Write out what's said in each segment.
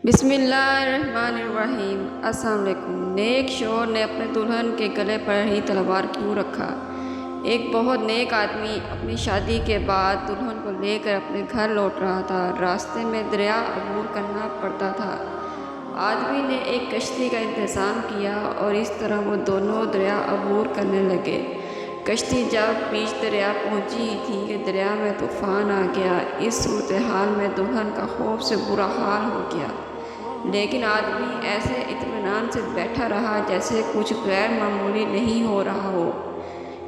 बिस्मिल्लाहिर्रहमानिर्रहीम। अस्सलाम वालेकुम। नेक शोहर ने अपने दुल्हन के गले पर ही तलवार क्यों रखा? एक बहुत नेक आदमी अपनी शादी के बाद दुल्हन को लेकर अपने घर लौट रहा था। रास्ते में दरिया अबूर करना पड़ता था। आदमी ने एक कश्ती का इंतज़ाम किया और इस तरह वो दोनों दरिया अबूर करने लगे। कश्ती जब बीच दरिया पहुंची ही थी कि दरिया में तूफ़ान आ गया। इस सूरत हाल में दुल्हन का खौफ से बुरा हाल हो गया, लेकिन आदमी ऐसे इत्मीनान से बैठा रहा जैसे कुछ गैर मामूली नहीं हो रहा हो।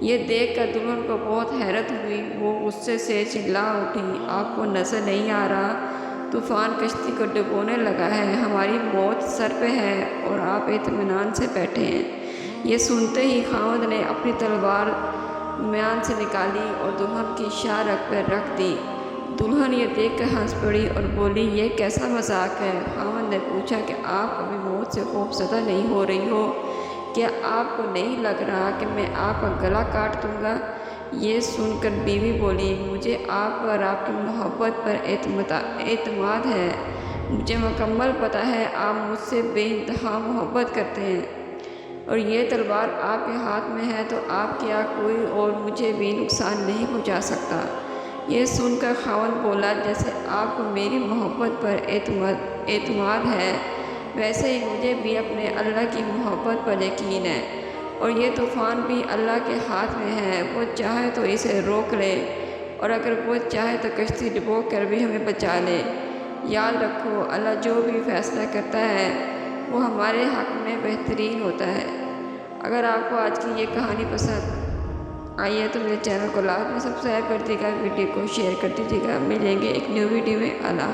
ये देखकर दुल्हन को बहुत हैरत हुई। वो गुस्से से चिल्ला उठी, आपको नज़र नहीं आ रहा? तूफ़ान कश्ती को डुबोने लगा है, हमारी मौत सर पे है और आप इत्मीनान से बैठे हैं। ये सुनते ही खावंद ने अपनी तलवार म्यान से निकाली और दुल्हन की शाह रख दी। दुल्हन ये देखकर हंस पड़ी और बोली, ये कैसा मजाक है? खावंद ने पूछा कि आप अभी मौत से खौफज़दा नहीं हो रही हो? क्या आपको नहीं लग रहा कि मैं आपका गला काट दूंगा? ये सुनकर बीवी बोली, मुझे आप और आपकी मोहब्बत पर एतमाद है। मुझे मुकम्मल पता है आप मुझसे बेइंतहा मोहब्बत करते हैं और ये तलवार आपके हाथ में है तो आप क्या कोई और मुझे भी नुकसान नहीं पहुंचा सकता। ये सुनकर खावंद बोला, जैसे आपको मेरी मोहब्बत पर एतमाद है, वैसे ही मुझे भी अपने अल्लाह की मोहब्बत पर यकीन है और ये तूफ़ान भी अल्लाह के हाथ में है। वो चाहे तो इसे रोक ले और अगर वो चाहे तो कश्ती डुबो कर भी हमें बचा ले। याद रखो, अल्लाह जो भी फैसला करता है वो हमारे हक़ में बेहतरीन होता है। अगर आपको आज की ये कहानी पसंद आई है तो मेरे चैनल को लाजमी सब्सक्राइब कर दीजिएगा, वीडियो को शेयर कर दीजिएगा। मिलेंगे एक न्यू वीडियो में। अल्लाह।